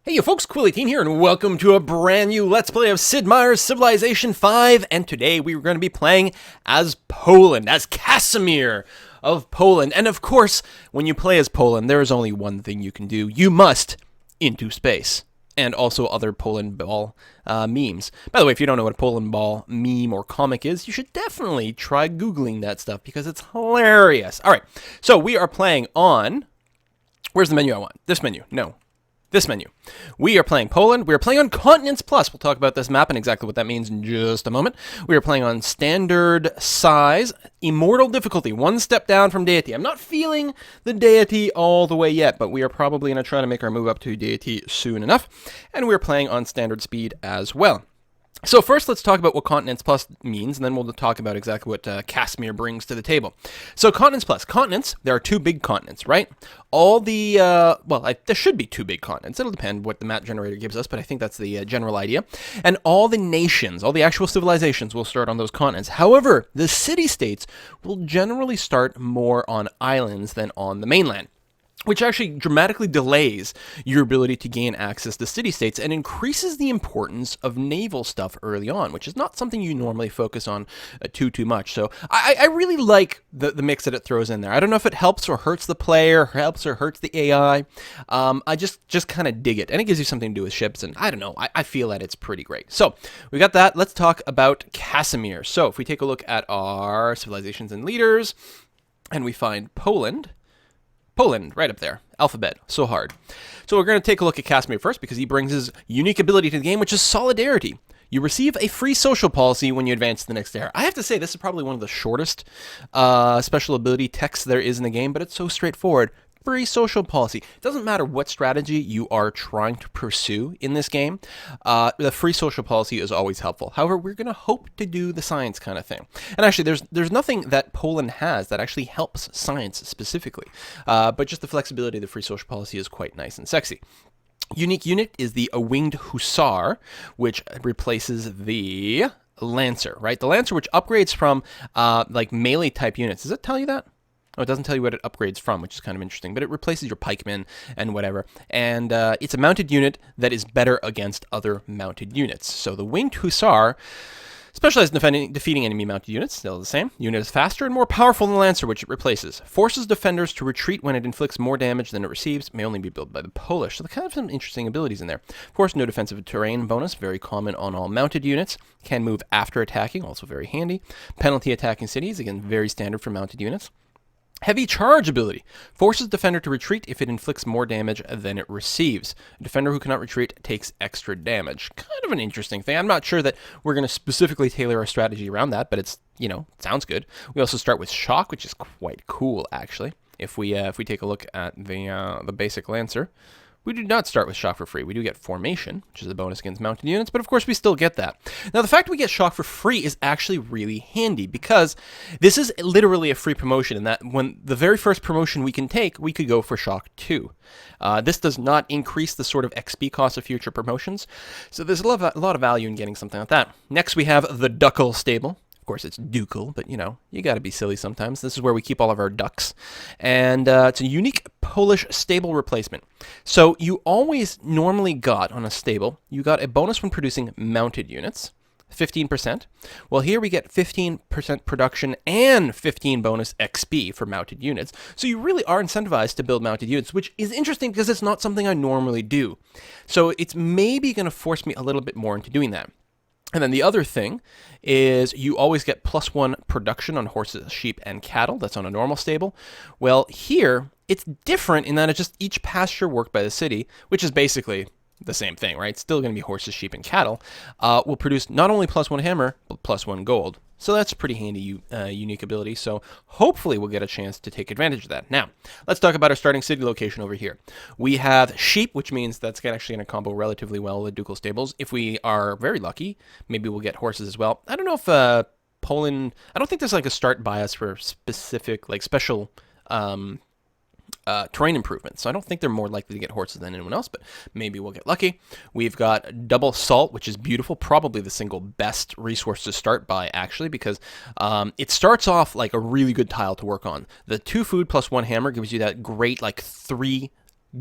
Hey you folks, Quilly18 here, and welcome to a brand new Let's Play of Sid Meier's Civilization 5, and today we are going to be playing as Poland, as Casimir of Poland. And of course, when you play as Poland, there is only one thing you can do. You must into space. And also other Poland Ball memes. By the way, if you don't know what a Poland Ball meme or comic is, you should definitely try Googling that stuff because it's hilarious. Alright, so we are playing on... Where's the menu I want? This menu. No. This menu. We are playing Poland. We are playing on Continents Plus. We'll talk about this map and exactly what that means in just a moment. We are playing on standard size, Immortal Difficulty, one step down from Deity. I'm not feeling the Deity all the way yet, but we are probably going to try to make our move up to Deity soon enough. And we're playing on standard speed as well. So first, let's talk about what Continents Plus means, and then we'll talk about exactly what Casimir brings to the table. So Continents Plus. Continents, there are two big continents, right? All the, there should be two big continents. It'll depend what the map generator gives us, but I think that's the general idea. And all the nations, all the actual civilizations will start on those continents. However, the city-states will generally start more on islands than on the mainland, which actually dramatically delays your ability to gain access to city-states and increases the importance of naval stuff early on, which is not something you normally focus on too much. So I really like the mix that it throws in there. I don't know if it helps or hurts the player, helps or hurts the AI. I just kind of dig it, and it gives you something to do with ships, and I don't know, I feel that it's pretty great. So we got that. Let's talk about Casimir. So if we take a look at our civilizations and leaders, and we find Poland, right up there. Alphabet. So hard. So we're going to take a look at Casimir first because he brings his unique ability to the game, which is solidarity. You receive a free social policy when you advance to the next era. I have to say, this is probably one of the shortest special ability texts there is in the game, but it's so straightforward. Free social policy. It doesn't matter what strategy you are trying to pursue in this game. The free social policy is always helpful. However, we're going to hope to do the science kind of thing. And actually, there's nothing that Poland has that actually helps science specifically. But just the flexibility of the free social policy is quite nice and sexy. Unique unit is the winged hussar, which replaces the lancer, right? The lancer, which upgrades from like melee type units. Does it tell you that? Oh, it doesn't tell you what it upgrades from, which is kind of interesting, but it replaces your pikemen and whatever. And it's a mounted unit that is better against other mounted units. So the winged hussar specializes in defeating enemy mounted units, still the same. Unit is faster and more powerful than the lancer, which it replaces. Forces defenders to retreat when it inflicts more damage than it receives. May only be built by the Polish. So they kind of have some interesting abilities in there. Of course, no defensive terrain bonus, very common on all mounted units. Can move after attacking, also very handy. Penalty attacking cities, again, very standard for mounted units. Heavy charge ability. Forces defender to retreat if it inflicts more damage than it receives. A defender who cannot retreat takes extra damage. Kind of an interesting thing. I'm not sure that we're going to specifically tailor our strategy around that, but it's, sounds good. We also start with shock, which is quite cool, actually. If we take a look at the basic lancer, we do not start with shock for free. We do get formation, which is a bonus against mounted units, but of course we still get that. Now, the fact we get shock for free is actually really handy because this is literally a free promotion in that when the very first promotion we can take, we could go for shock 2. This does not increase the sort of XP cost of future promotions, so there's a lot of value in getting something like that. Next, we have the Ducal Stable. Of course, it's ducal, but you got to be silly sometimes. This is where we keep all of our ducks. And it's a unique Polish stable replacement. So you always normally got on a stable, you got a bonus when producing mounted units, 15%. Well, here we get 15% production and 15 bonus XP for mounted units. So you really are incentivized to build mounted units, which is interesting because it's not something I normally do. So it's maybe going to force me a little bit more into doing that. And then the other thing is you always get +1 production on horses, sheep, and cattle. That's on a normal stable. Well, here, it's different in that it's just each pasture worked by the city, which is basically the same thing, right? It's still going to be horses, sheep, and cattle, will produce not only +1 hammer, but +1 gold. So that's a pretty handy unique ability, so hopefully we'll get a chance to take advantage of that. Now, let's talk about our starting city location over here. We have sheep, which means that's actually going to combo relatively well with Ducal Stables. If we are very lucky, maybe we'll get horses as well. I don't know if Poland... I don't think there's like a start bias for specific, like special... terrain improvements. So I don't think they're more likely to get horses than anyone else, but maybe we'll get lucky. We've got double salt, which is beautiful. Probably the single best resource to start by, actually, because it starts off like a really good tile to work on. The 2 food +1 hammer gives you that great, like 3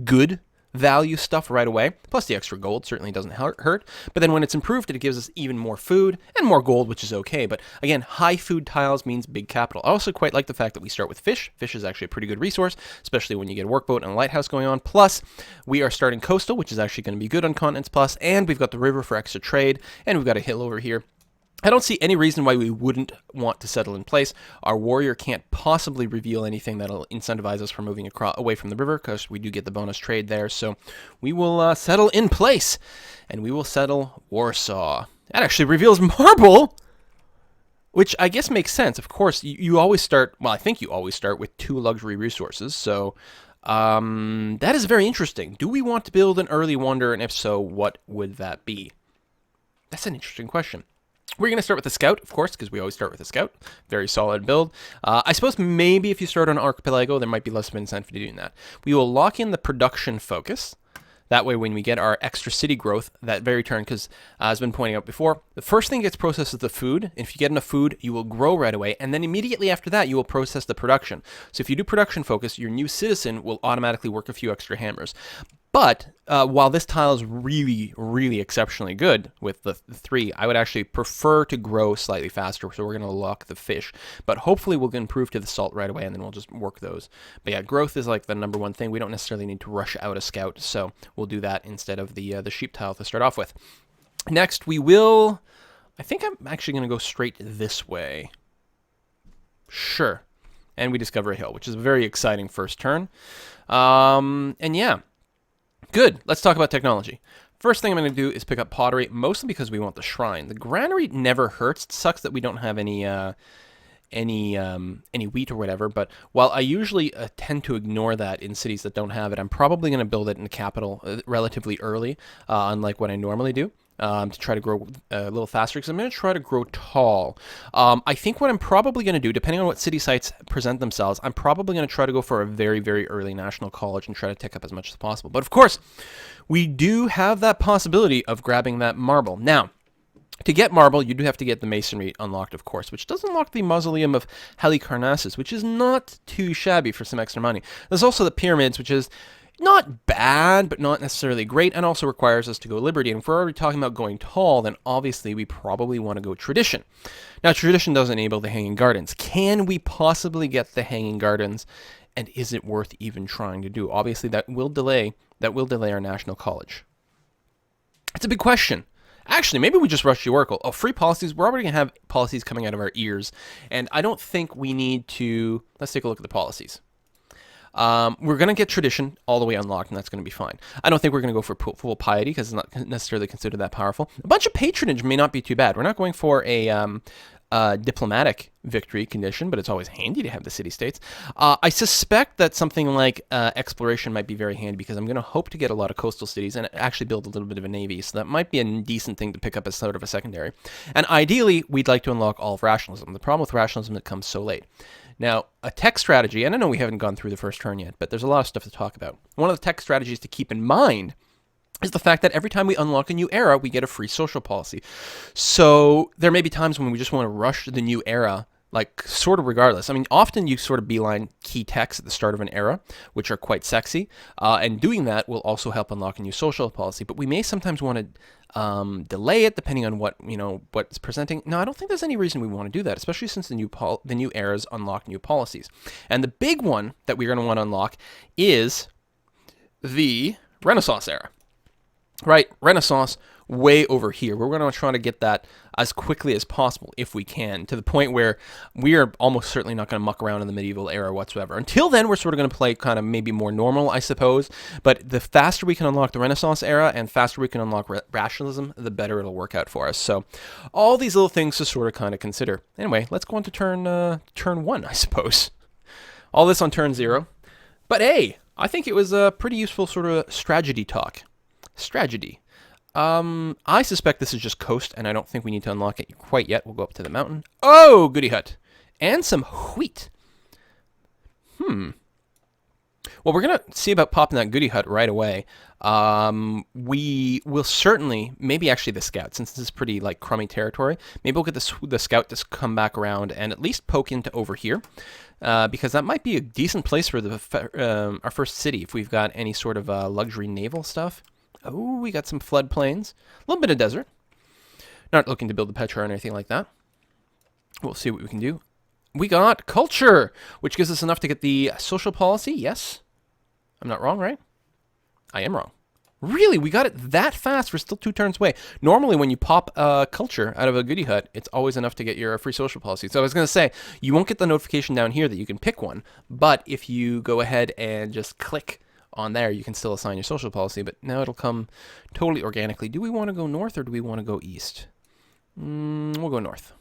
good value stuff right away, plus the extra gold certainly doesn't hurt. But then when it's improved, it gives us even more food and more gold, which is okay. But again, high food tiles means big capital. I also quite like the fact that we start with fish. Fish is actually a pretty good resource, especially when you get a workboat and a lighthouse going on. Plus, we are starting coastal, which is actually going to be good on Continents Plus, and we've got the river for extra trade, and we've got a hill over here. I don't see any reason why we wouldn't want to settle in place. Our warrior can't possibly reveal anything that'll incentivize us from moving away from the river, because we do get the bonus trade there. So we will settle in place, and we will settle Warsaw. That actually reveals marble, which I guess makes sense. Of course, you always start, well, I think you always start with 2 luxury resources. So that is very interesting. Do we want to build an early wonder, and if so, what would that be? That's an interesting question. We're going to start with the scout, of course, because we always start with a scout. Very solid build. I suppose maybe if you start on Archipelago, there might be less of an incentive to doing that. We will lock in the production focus. That way, when we get our extra city growth that very turn, because as I've been pointing out before, the first thing that gets processed is the food. And if you get enough food, you will grow right away. And then immediately after that, you will process the production. So if you do production focus, your new citizen will automatically work a few extra hammers. But while this tile is really, really exceptionally good with the 3, I would actually prefer to grow slightly faster. So we're going to lock the fish. But hopefully we'll improve to the salt right away, and then we'll just work those. But yeah, growth is like the number one thing. We don't necessarily need to rush out a scout. So we'll do that instead of the sheep tile to start off with. Next, we will... I think I'm actually going to go straight this way. Sure. And we discover a hill, which is a very exciting first turn. And yeah. Good. Let's talk about technology. First thing I'm going to do is pick up pottery, mostly because we want the shrine. The granary never hurts. It sucks that we don't have any wheat or whatever, but while I usually tend to ignore that in cities that don't have it, I'm probably going to build it in the capital relatively early, unlike what I normally do. To try to grow a little faster, because I'm going to try to grow tall. I think what I'm probably going to do, depending on what city sites present themselves, I'm probably going to try to go for a very, very early national college and try to take up as much as possible. But of course, we do have that possibility of grabbing that marble. Now, to get marble, you do have to get the masonry unlocked, of course, which does unlock the mausoleum of Halicarnassus, which is not too shabby for some extra money. There's also the pyramids, which is not bad, but not necessarily great, and also requires us to go Liberty. And if we're already talking about going tall, then obviously we probably want to go Tradition. Now, Tradition does enable the Hanging Gardens. Can we possibly get the Hanging Gardens, and is it worth even trying to do? Obviously, that will delay our National College. It's a big question. Actually, maybe we just rush the Oracle. Oh, free policies. We're already going to have policies coming out of our ears, and I don't think we need to... Let's take a look at the policies. We're going to get Tradition all the way unlocked, and that's going to be fine. I don't think we're going to go for full piety, because it's not necessarily considered that powerful. A bunch of patronage may not be too bad. We're not going for a diplomatic victory condition, but it's always handy to have the city-states. I suspect that something like exploration might be very handy, because I'm going to hope to get a lot of coastal cities and actually build a little bit of a navy, so that might be a decent thing to pick up as sort of a secondary. And ideally, we'd like to unlock all of rationalism. The problem with rationalism is it comes so late. Now, a tech strategy, and I know we haven't gone through the first turn yet, but there's a lot of stuff to talk about. One of the tech strategies to keep in mind is the fact that every time we unlock a new era, we get a free social policy. So there may be times when we just want to rush the new era, like sort of regardless. I mean, often you sort of beeline key techs at the start of an era, which are quite sexy, and doing that will also help unlock a new social policy. But we may sometimes want to delay it depending on what's presenting. No, I don't think there's any reason we want to do that, especially since the new eras unlock new policies. And the big one that we're going to want to unlock is the Renaissance era. Right, Renaissance way over here. We're going to try to get that as quickly as possible if we can, to the point where we are almost certainly not going to muck around in the medieval era whatsoever. Until then, we're sort of going to play kind of maybe more normal, I suppose. But the faster we can unlock the Renaissance era and faster we can unlock rationalism, the better it'll work out for us. So all these little things to sort of kind of consider. Anyway, let's go on to turn 1, I suppose. All this on turn 0. But hey, I think it was a pretty useful sort of strategy talk. Strategy. I suspect this is just coast, and I don't think we need to unlock it quite yet. We'll go up to the mountain. Oh, goody hut. And some wheat. Well, Well, we're going to see about popping that goody hut right away. We will certainly, maybe actually the scout, since this is pretty like crummy territory, maybe we'll get the scout to come back around and at least poke into over here. Because that might be a decent place for our first city if we've got any sort of luxury naval stuff. Oh, we got some floodplains. A little bit of desert. Not looking to build a Petra or anything like that. We'll see what we can do. We got culture, which gives us enough to get the social policy. Yes. I'm not wrong, right? I am wrong. Really? We got it that fast? We're still 2 turns away. Normally, when you pop culture out of a goody hut, it's always enough to get your free social policy. So I was going to say, you won't get the notification down here that you can pick one. But if you go ahead and just click on there, you can still assign your social policy. But now it'll come totally organically. Do we want to go north or do we want to go east? We'll go north.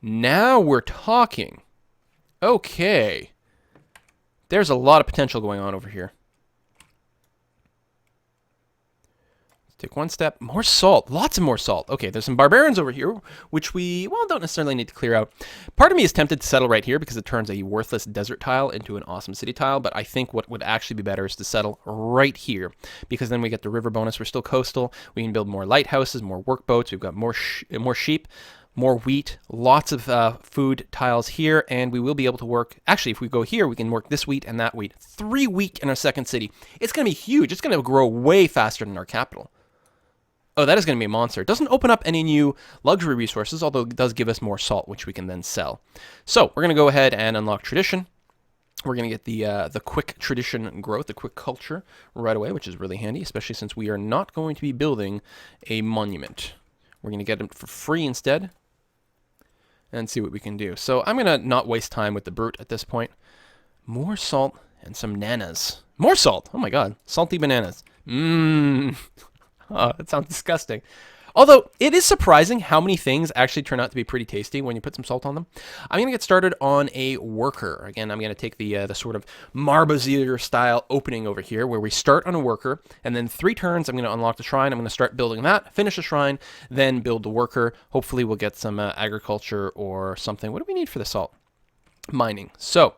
Now we're talking. Okay. There's a lot of potential going on over here. Let's take one step. More salt. Lots of more salt. Okay, there's some barbarians over here, which we, well, don't necessarily need to clear out. Part of me is tempted to settle right here because it turns a worthless desert tile into an awesome city tile, but I think what would actually be better is to settle right here because then we get the river bonus. We're still coastal. We can build more lighthouses, more workboats. We've got more sheep. More wheat, lots of food tiles here, and we will be able to work... Actually, if we go here, we can work this wheat and that wheat. 3 wheat in our second city. It's going to be huge. It's going to grow way faster than our capital. Oh, that is going to be a monster. It doesn't open up any new luxury resources, although it does give us more salt, which we can then sell. So, we're going to go ahead and unlock tradition. We're going to get the quick tradition growth, the quick culture right away, which is really handy, especially since we are not going to be building a monument. We're going to get it for free instead. And see what we can do. So I'm going to not waste time with the brute at this point. More salt and some nanas. More salt! Oh my god. Salty bananas. Oh, that sounds disgusting. Although, it is surprising how many things actually turn out to be pretty tasty when you put some salt on them. I'm going to get started on a worker. Again, I'm going to take the sort of Marbazier style opening over here, where we start on a worker, and then 3 turns, I'm going to unlock the shrine. I'm going to start building that, finish the shrine, then build the worker. Hopefully, we'll get some agriculture or something. What do we need for the salt? Mining. So,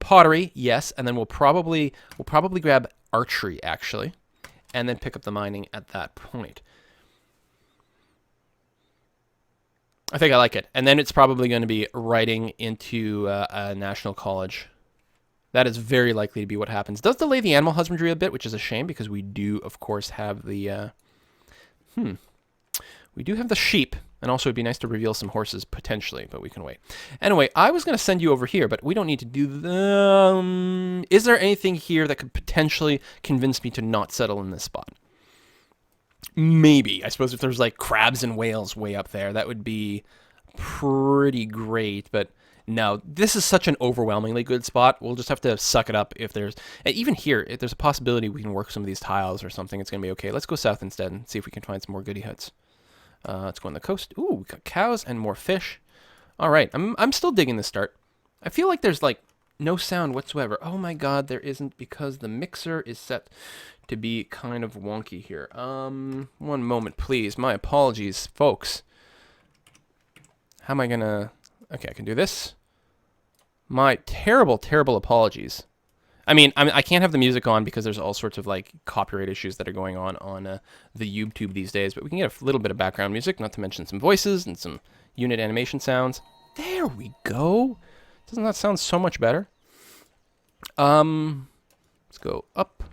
pottery, yes, and then we'll probably grab archery, actually, and then pick up the mining at that point. I think I like it. And then it's probably going to be writing into a national college. That is very likely to be what happens. It does delay the animal husbandry a bit, which is a shame because we do, of course, have the... We do have the sheep. And also it'd be nice to reveal some horses potentially, but we can wait. Anyway, I was going to send you over here, but we don't need to do the... Is there anything here that could potentially convince me to not settle in this spot? Maybe. I suppose if there's like crabs and whales way up there, that would be pretty great. But no, this is such an overwhelmingly good spot. We'll just have to suck it up if there's... Even here, if there's a possibility we can work some of these tiles or something, it's going to be okay. Let's go south instead and see if we can find some more goody huts. Let's go on the coast. Ooh, we got cows and more fish. All right, I'm still digging this start. I feel like there's like no sound whatsoever. Oh my god, there isn't because the mixer is set to be kind of wonky here. One moment, please. My apologies, folks. How am I gonna... Okay, I can do this. My terrible, terrible apologies. I mean, I can't have the music on because there's all sorts of like copyright issues that are going on the YouTube these days, but we can get a little bit of background music, not to mention some voices and some unit animation sounds. There we go. Doesn't that sound so much better? Let's go up.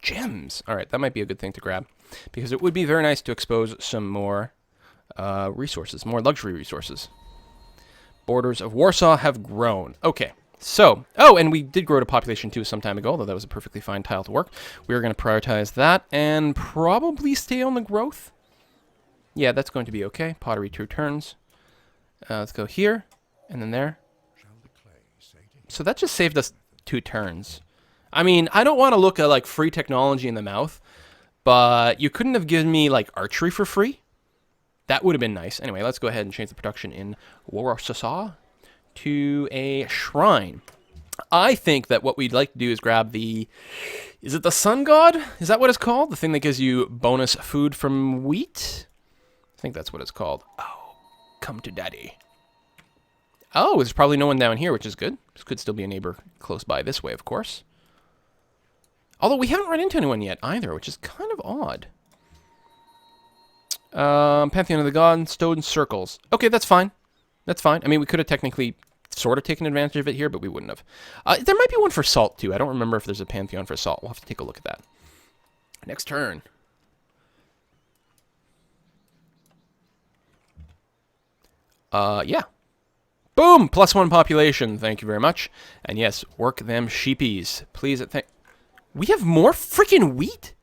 Gems. All right, that might be a good thing to grab because it would be very nice to expose some more resources, more luxury resources. Borders of Warsaw have grown. Okay. So, oh, and we did grow to population 2 some time ago, although that was a perfectly fine tile to work. We are going to prioritize that and probably stay on the growth. Yeah, that's going to be okay. Pottery 2 turns. Let's go here, and then there. So that just saved us 2 turns. I mean, I don't want to look at, like, free technology in the mouth, but you couldn't have given me, like, archery for free? That would have been nice. Anyway, let's go ahead and change the production in Warsaw to a shrine. I think that what we'd like to do is grab the... Is it the sun god? Is that what it's called? The thing that gives you bonus food from wheat? I think that's what it's called. Oh, come to daddy. Oh, there's probably no one down here, which is good. This could still be a neighbor close by this way, of course. Although we haven't run into anyone yet either, which is kind of odd. Pantheon of the Gods, stone circles. Okay, that's fine. That's fine. I mean, we could have technically sort of taken advantage of it here, but we wouldn't have. There might be one for salt, too. I don't remember if there's a Pantheon for salt. We'll have to take a look at that. Next turn. Yeah. Boom! +1 population. Thank you very much. And yes, work them sheepies. Please, we have more freaking wheat?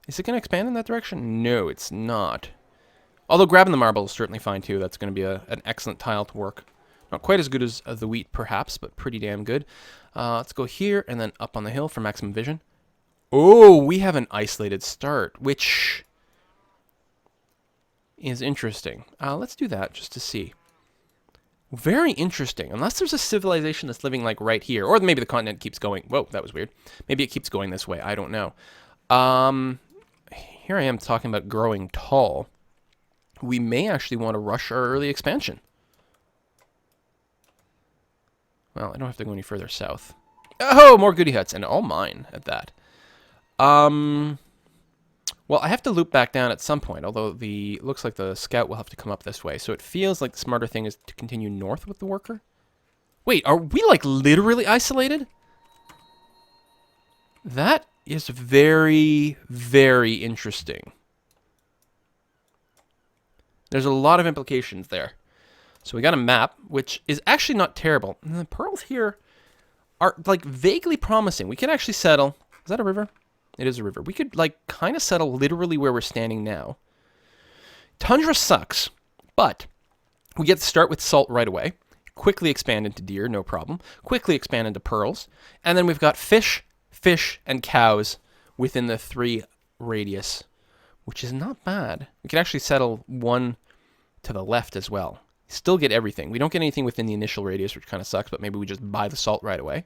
Is it going to expand in that direction? No, it's not. Although grabbing the marble is certainly fine, too. That's going to be an excellent tile to work. Not quite as good as the wheat, perhaps, but pretty damn good. Let's go here and then up on the hill for maximum vision. Oh, we have an isolated start, which is interesting. Let's do that just to see. Very interesting. Unless there's a civilization that's living like right here. Or maybe the continent keeps going. Whoa, that was weird. Maybe it keeps going this way. I don't know. Here I am talking about growing tall. We may actually want to rush our early expansion. Well, I don't have to go any further south. Oh, more goody huts. And all mine at that. Well, I have to loop back down at some point, although looks like the scout will have to come up this way. So it feels like the smarter thing is to continue north with the worker. Wait, are we like literally isolated? That is very, very interesting. There's a lot of implications there. So we got a map, which is actually not terrible. And the pearls here are like vaguely promising. We can actually settle. Is that a river? It is a river. We could, like, kind of settle literally where we're standing now. Tundra sucks, but we get to start with salt right away. Quickly expand into deer, no problem. Quickly expand into pearls. And then we've got fish, and cows within the 3 radius, which is not bad. We can actually settle one to the left as well. Still get everything. We don't get anything within the initial radius, which kind of sucks, but maybe we just buy the salt right away.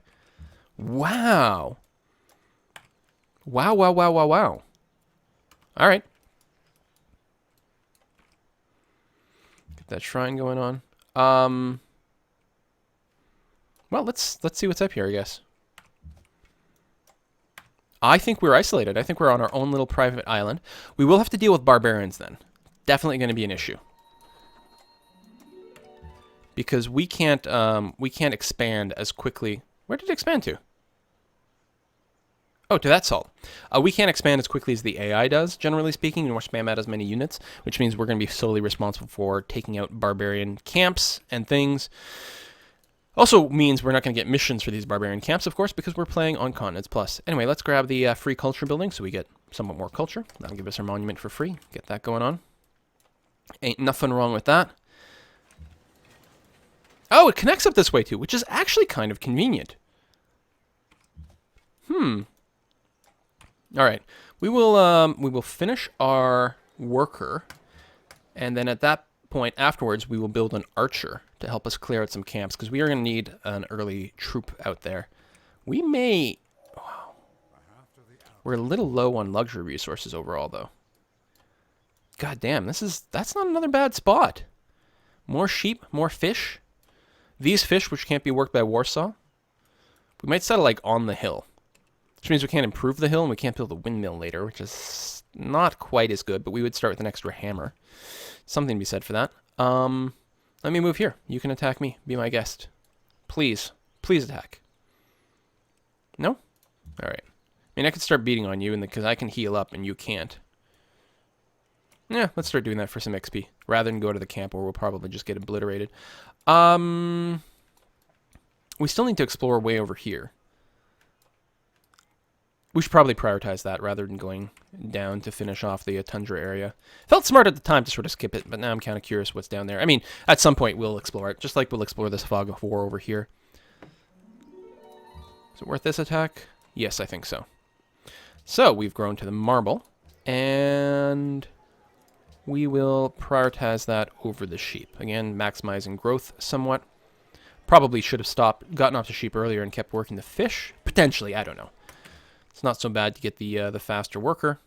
Wow. Wow. All right. Get that shrine going on. Well, let's see what's up here, I guess. I think we're isolated. I think we're on our own little private island. We will have to deal with barbarians then. Definitely going to be an issue. Because we can't expand as quickly. Where did it expand to? Oh, to that salt. We can't expand as quickly as the AI does, generally speaking, nor spam out as many units, which means we're going to be solely responsible for taking out barbarian camps and things. Also means we're not going to get missions for these barbarian camps, of course, because we're playing on Continents Plus. Anyway, let's grab the free culture building so we get somewhat more culture. That'll give us our monument for free. Get that going on. Ain't nothing wrong with that. Oh, it connects up this way too, which is actually kind of convenient. All right, we will finish our worker, and then at that point afterwards, we will build an archer to help us clear out some camps, because we are going to need an early troop out there. We may... Wow. We're a little low on luxury resources overall, though. God damn, that's not another bad spot. More sheep, more fish. These fish, which can't be worked by Warsaw. We might settle, like, on the hill. Which means we can't improve the hill, and we can't build a windmill later, which is not quite as good, but we would start with an extra hammer. Something to be said for that. Let me move here. You can attack me. Be my guest. Please. Please attack. No? Alright. I mean, I could start beating on you, because I can heal up, and you can't. Yeah, let's start doing that for some XP, rather than go to the camp where we'll probably just get obliterated. We still need to explore way over here. We should probably prioritize that rather than going down to finish off the tundra area. Felt smart at the time to sort of skip it, but now I'm kind of curious what's down there. I mean, at some point we'll explore it, just like we'll explore this fog of war over here. Is it worth this attack? Yes, I think so. So, we've grown to the marble, and we will prioritize that over the sheep. Again, maximizing growth somewhat. Probably should have gotten off the sheep earlier and kept working the fish. Potentially, I don't know. It's not so bad to get the faster worker.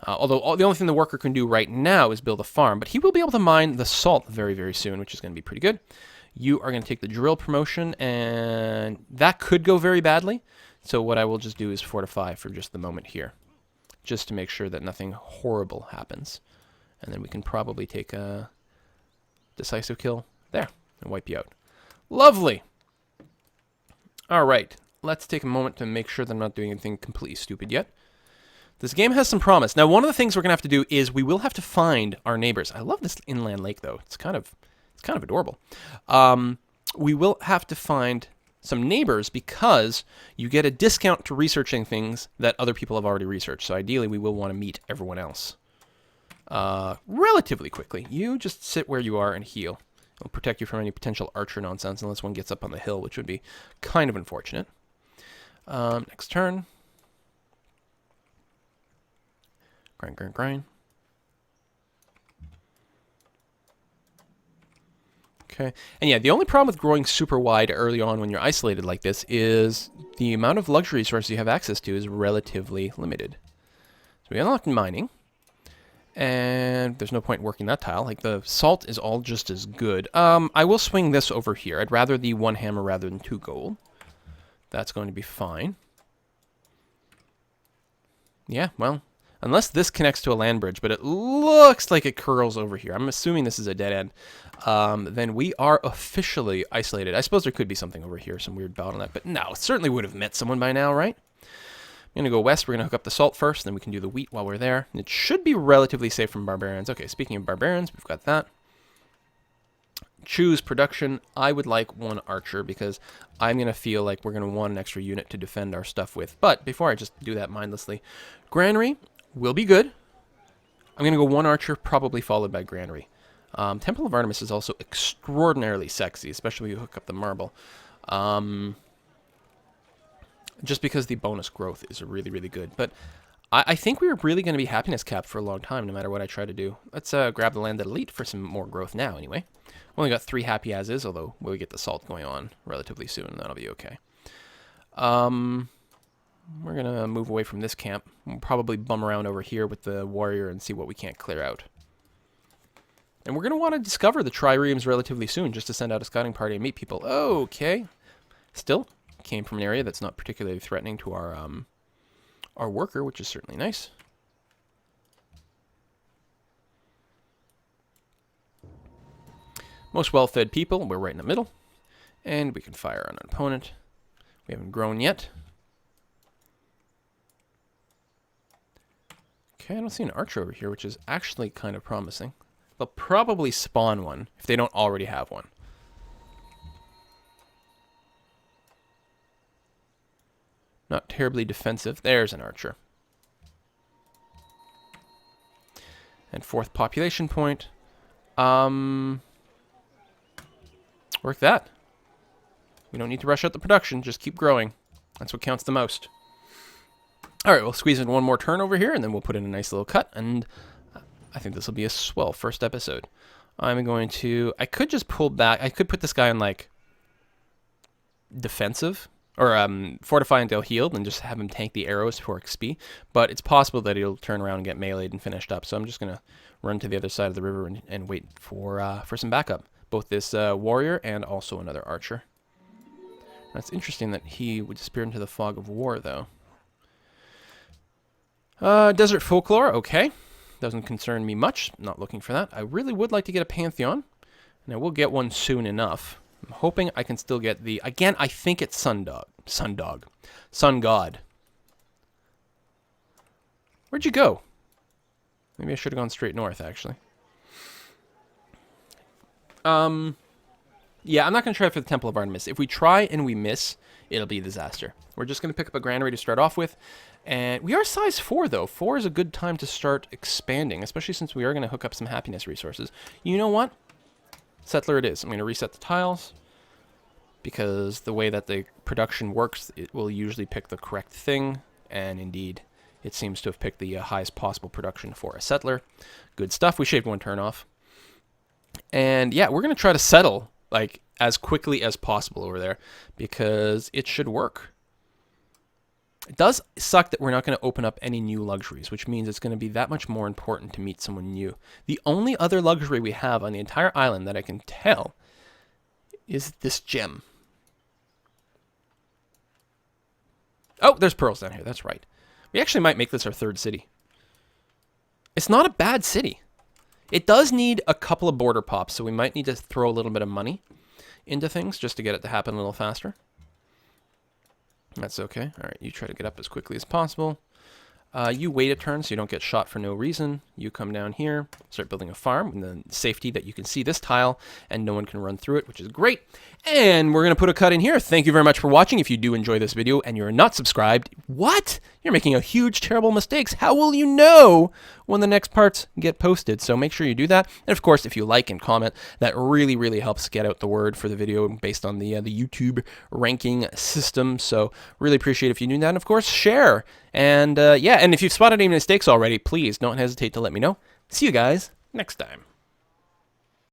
Although the only thing the worker can do right now is build a farm. But he will be able to mine the salt very, very soon, which is going to be pretty good. You are going to take the drill promotion, and that could go very badly. So what I will just do is fortify for just the moment here, just to make sure that nothing horrible happens. And then we can probably take a decisive kill there and wipe you out. Lovely. All right, let's take a moment to make sure that I'm not doing anything completely stupid yet. This game has some promise. Now, one of the things we're going to have to do is we will have to find our neighbors. I love this inland lake, though. It's kind of adorable. We will have to find some neighbors because you get a discount to researching things that other people have already researched. So ideally, we will want to meet everyone else relatively quickly. You just sit where you are and heal. It'll protect you from any potential archer nonsense unless one gets up on the hill, which would be kind of unfortunate. Next turn. Grind. Okay, and yeah, the only problem with growing super wide early on when you're isolated like this is the amount of luxury resources you have access to is relatively limited. So we unlocked mining, and there's no point in working that tile. Like, the salt is all just as good. I will swing this over here. I'd rather the 1 hammer rather than 2 gold. That's going to be fine. Yeah, well, unless this connects to a land bridge, but it looks like it curls over here. I'm assuming this is a dead end. Then we are officially isolated. I suppose there could be something over here, some weird bottleneck, but no, it certainly would have met someone by now, right? I'm going to go west. We're going to hook up the salt first, then we can do the wheat while we're there. It should be relatively safe from barbarians. Okay, speaking of barbarians, we've got that. Choose production. I would like 1 archer because I'm going to feel like we're going to want an extra unit to defend our stuff with. But before I just do that mindlessly, granary will be good. I'm going to go 1 archer, probably followed by granary. Temple of Artemis is also extraordinarily sexy, especially when you hook up the marble. Just because the bonus growth is really, really good. But I think we're really going to be happiness capped for a long time, no matter what I try to do. Let's grab the landed elite for some more growth now, anyway. Only got 3 happy as is, although we'll get the salt going on relatively soon, and that'll be okay. We're going to move away from this camp. We'll probably bum around over here with the warrior and see what we can't clear out. And we're going to want to discover the triremes relatively soon, just to send out a scouting party and meet people. Okay. Still came from an area that's not particularly threatening to our worker, which is certainly nice. Most well-fed people, we're right in the middle. And we can fire on an opponent. We haven't grown yet. Okay, I don't see an archer over here, which is actually kind of promising. They'll probably spawn one if they don't already have one. Not terribly defensive. There's an archer. And 4th population point. Work that. We don't need to rush out the production. Just keep growing. That's what counts the most. All right, we'll squeeze in 1 more turn over here, and then we'll put in a nice little cut, and I think this will be a swell first episode. I'm going to... I could just pull back. I could put this guy on, like, defensive, or fortify until healed, and just have him tank the arrows for XP, but it's possible that he'll turn around and get meleeed and finished up, so I'm just going to run to the other side of the river and wait for some backup. Both this warrior and also another archer. That's interesting that he would disappear into the fog of war, though. Desert folklore, okay. Doesn't concern me much. Not looking for that. I really would like to get a pantheon, and I will get one soon enough. I'm hoping I can still get the... Again, I think it's Sun God. Where'd you go? Maybe I should have gone straight north, actually. Yeah, I'm not going to try for the Temple of Artemis. If we try and we miss, it'll be a disaster. We're just going to pick up a granary to start off with. And we are size 4, though. 4 is a good time to start expanding, especially since we are going to hook up some happiness resources. You know what? Settler it is. I'm going to reset the tiles, because the way that the production works, it will usually pick the correct thing. And indeed, it seems to have picked the highest possible production for a settler. Good stuff. We shaved 1 turn off. And yeah, we're going to try to settle like as quickly as possible over there, because it should work. It does suck that we're not going to open up any new luxuries, which means it's going to be that much more important to meet someone new. The only other luxury we have on the entire island that I can tell is this gem. Oh, there's pearls down here. That's right. We actually might make this our third city. It's not a bad city. It does need a couple of border pops, so we might need to throw a little bit of money into things just to get it to happen a little faster. That's okay. All right, you try to get up as quickly as possible. You wait a turn so you don't get shot for no reason. You come down here, start building a farm, and then safety that you can see this tile and no one can run through it, which is great. And we're going to put a cut in here. Thank you very much for watching. If you do enjoy this video and you're not subscribed, what? You're making a huge, terrible mistakes. How will you know when the next parts get posted? So make sure you do that. And of course, if you like and comment, that really, really helps get out the word for the video based on the YouTube ranking system. So really appreciate if you do that. And of course, share. And yeah, and if you've spotted any mistakes already, please don't hesitate to let me know. See you guys next time.